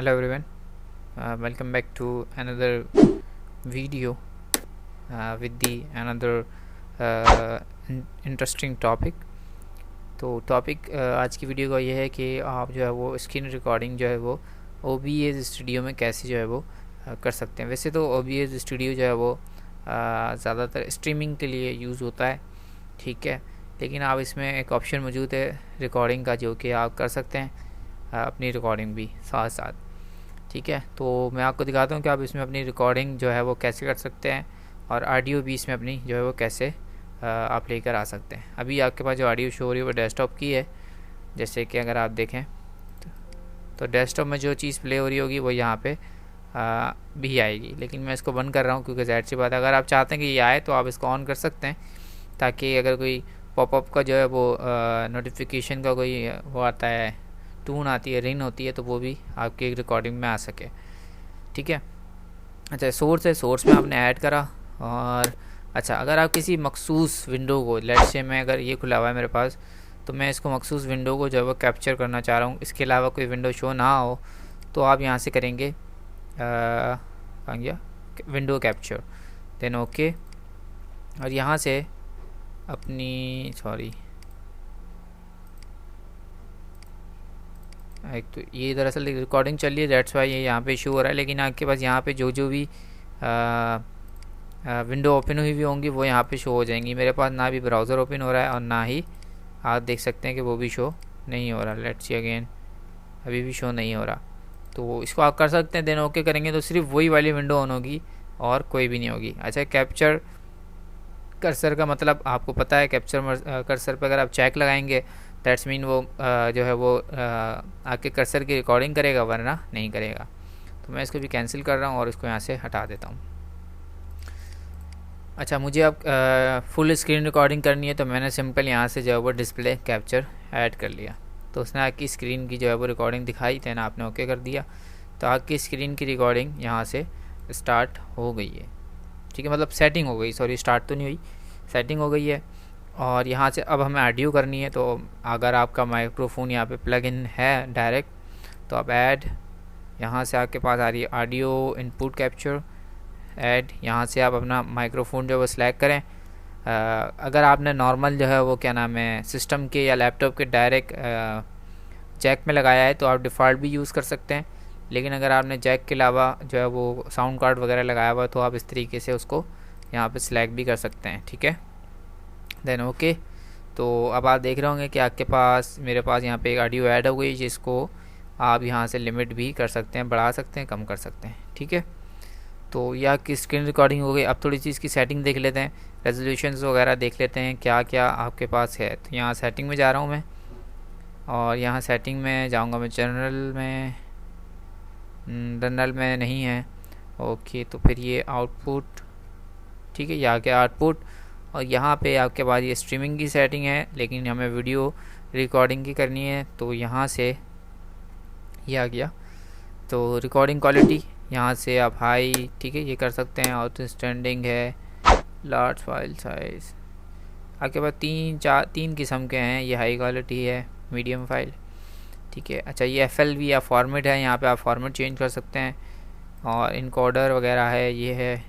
Hello everyone, welcome back to another video with the another interesting topic. तो topic आज की video का ये है कि आप जो है वो स्क्रीन रिकॉर्डिंग जो है वो OBS स्टूडियो में कैसे जो है वो कर सकते हैं। वैसे तो OBS स्टूडियो जो है वो ज़्यादातर स्ट्रीमिंग के लिए यूज़ होता है, ठीक है, लेकिन आप इसमें एक ऑप्शन मौजूद है रिकॉर्डिंग का, जो कि आप कर सकते हैं अपनी रिकॉर्डिंग भी साथ साथ, ठीक है। तो मैं आपको दिखाता हूँ कि आप इसमें अपनी रिकॉर्डिंग जो है वो कैसे कर सकते हैं और ऑडियो भी इसमें अपनी जो है वो कैसे आप लेकर आ सकते हैं। अभी आपके पास जो ऑडियो शो हो रही है वो डेस्कटॉप की है, जैसे कि अगर आप देखें तो डेस्कटॉप में जो चीज़ प्ले हो रही होगी वो यहाँ पे भी आएगी, लेकिन मैं इसको बंद कर रहा हूँ क्योंकि ज़ाहिर सी बात है अगर आप चाहते हैं कि ये आए तो आप इसको ऑन कर सकते हैं, ताकि अगर कोई पॉपअप का जो है वो नोटिफिकेशन का कोई वो आता है, टून आती है, रिंग होती है, तो वो भी आपकी रिकॉर्डिंग में आ सके, ठीक है। अच्छा, सोर्स है, सोर्स में आपने ऐड करा। और अच्छा, अगर आप किसी मखसूस विंडो को, लेट्स से मैं अगर ये खुला हुआ है मेरे पास, तो मैं इसको मखसूस विंडो को जो है वो कैप्चर करना चाह रहा हूँ, इसके अलावा कोई विंडो शो ना हो, तो आप यहाँ से करेंगे कहाँ गया, विंडो कैप्चर, देन ओके। और यहाँ से अपनी एक तो ये दरअसल रिकॉर्डिंग चल रही है, दैट्स वाई ये यहाँ पे शो हो रहा है, लेकिन आपके पास यहाँ पे जो भी विंडो ओपन हुई हुई होंगी वो यहाँ पे शो हो जाएंगी। मेरे पास ना भी ब्राउज़र ओपन हो रहा है और ना ही आप देख सकते हैं कि वो भी शो नहीं हो रहा। लेट्स सी अगेन, अभी भी शो नहीं हो रहा। तो इसको आप कर सकते हैं, देन ओके करेंगे तो सिर्फ वही वाली विंडो ऑन होगी और कोई भी नहीं होगी। अच्छा, कैप्चर कर्सर का मतलब आपको पता है, कैप्चर कर्सर पर अगर आप चेक लगाएंगे दैट्स मीन वो जो है वो आपके कर्सर की रिकॉर्डिंग करेगा, वरना नहीं करेगा। तो मैं इसको भी कैंसिल कर रहा हूँ और इसको यहाँ से हटा देता हूँ। अच्छा, मुझे अब फुल स्क्रीन रिकॉर्डिंग करनी है, तो मैंने सिंपल यहाँ से जो है वो डिस्प्ले कैप्चर ऐड कर लिया, तो उसने आपकी स्क्रीन की जो है वो रिकॉर्डिंग दिखाई, देन आपने ओके कर दिया, तो आपकी स्क्रीन की रिकॉर्डिंग यहाँ से स्टार्ट हो गई है, ठीक है, मतलब सेटिंग हो गई, सॉरी स्टार्ट तो नहीं हुई, सेटिंग हो गई है। और यहाँ से अब हमें ऑडियो करनी है, तो अगर आपका माइक्रोफोन यहाँ पे प्लग इन है डायरेक्ट, तो आप ऐड, यहाँ से आपके पास आ रही है ऑडियो इनपुट कैप्चर ऐड, यहाँ से आप अपना माइक्रोफोन जो है वो सिलेक्ट करें। अगर आपने नॉर्मल जो है वो क्या नाम है सिस्टम के या लैपटॉप के डायरेक्ट जैक में लगाया है तो आप डिफ़ॉल्ट भी यूज़ कर सकते हैं, लेकिन अगर आपने जैक के अलावा जो है वो साउंड कार्ड वगैरह लगाया हुआ तो आप इस तरीके से उसको यहाँ पे सिलेक्ट भी कर सकते हैं, ठीक है, देन ओके। तो अब आप देख रहे होंगे कि आपके पास, मेरे पास यहाँ पे एक ऑडियो ऐड हो गई, जिसको आप यहाँ से लिमिट भी कर सकते हैं, बढ़ा सकते हैं, कम कर सकते हैं, ठीक है। तो यह आपकी स्क्रीन रिकॉर्डिंग हो गई। अब थोड़ी सी इसकी सेटिंग देख लेते हैं, रेजोल्यूशंस वगैरह देख लेते हैं क्या क्या आपके पास है। तो यहाँ सेटिंग में जा रहा हूँ मैं, और यहाँ सेटिंग में जाऊँगा मैं, जनरल में नहीं है, ओके, तो फिर ये आउटपुट, ठीक है, ये आ गया आउटपुट। और यहाँ पे आपके पास ये स्ट्रीमिंग की सेटिंग है, लेकिन हमें वीडियो रिकॉर्डिंग की करनी है, तो यहाँ से ये आ गया। तो रिकॉर्डिंग क्वालिटी यहाँ से आप हाई, ठीक है, ये कर सकते हैं, आउटस्टैंडिंग है, लार्ज फाइल साइज, आपके पास तीन किस्म के हैं, ये हाई क्वालिटी है, मीडियम फाइल, ठीक है। अच्छा, ये FLV या फॉर्मेट है, यहाँ पे आप फॉर्मेट चेंज कर सकते हैं, और इनकोडर वगैरह है, ये है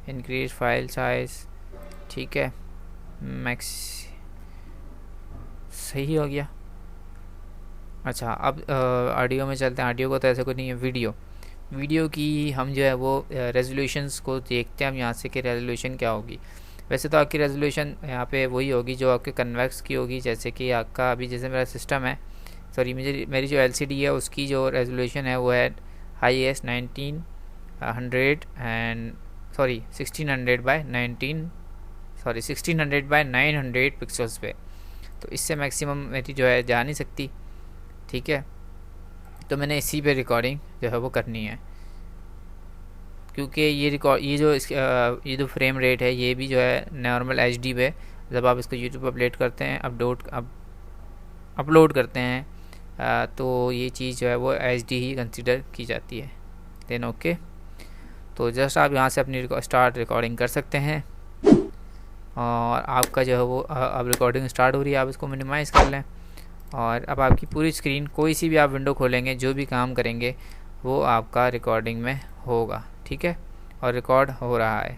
इंक्रीज फाइल साइज, ठीक है, मैक्स, सही हो गया। अच्छा, अब ऑडियो में चलते हैं। ऑडियो को तो ऐसे कुछ नहीं है, वीडियो की हम जो है वो रेजोल्यूशंस को देखते हैं हम यहाँ से कि रेजोल्यूशन क्या होगी। वैसे तो आपकी रेजोल्यूशन यहाँ पे वही होगी जो आपके कन्वेक्स की होगी, जैसे कि आपका अभी जैसे मेरा सिस्टम है, सॉरी मेरी जो LCD है उसकी जो रेजोल्यूशन है वो है हाईएस्ट 1600 बाय 900 पिक्सल्स पे, तो इससे मैक्सिमम मेरी जो है जा नहीं सकती, ठीक है। तो मैंने इसी पे रिकॉर्डिंग जो है वो करनी है, क्योंकि ये जो फ्रेम रेट है ये भी जो है नॉर्मल HD पे, जब आप इसको YouTube अपडेट करते हैं, अपलोड करते हैं, तो ये चीज़ जो है वो HD ही कंसिडर की जाती है, देन ओके। तो जस्ट आप यहाँ से अपनी स्टार्ट रिकॉर्डिंग कर सकते हैं, और आपका जो है वो अब रिकॉर्डिंग स्टार्ट हो रही है। आप इसको मिनिमाइज़ कर लें और अब आपकी पूरी स्क्रीन, कोई सी भी आप विंडो खोलेंगे, जो भी काम करेंगे वो आपका रिकॉर्डिंग में होगा, ठीक है, और रिकॉर्ड हो रहा है।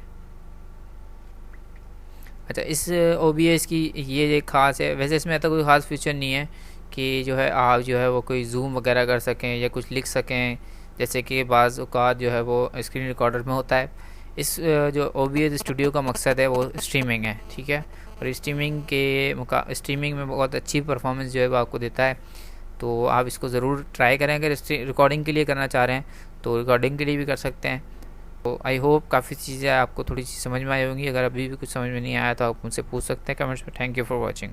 अच्छा, इस OBS की ये एक ख़ास है, वैसे इसमें ऐसा कोई ख़ास फीचर नहीं है कि जो है आप जो है वो कोई जूम वगैरह कर सकें या कुछ लिख सकें, जैसे कि बाज़ औक़ात जो है वो स्क्रीन रिकॉर्डर में होता है। इस जो OBS स्टूडियो का मकसद है वो स्ट्रीमिंग है, ठीक है, और स्ट्रीमिंग में बहुत अच्छी परफॉर्मेंस जो है वो आपको देता है। तो आप इसको ज़रूर ट्राई करें, अगर रिकॉर्डिंग के लिए करना चाह रहे हैं तो रिकॉर्डिंग के लिए भी कर सकते हैं। तो आई होप काफ़ी चीज़ें आपको थोड़ी सी समझ में आई होंगी। अगर अभी भी कुछ समझ में नहीं आया तो आप मुझसे पूछ सकते हैं कमेंट्स में। Thank you for watching.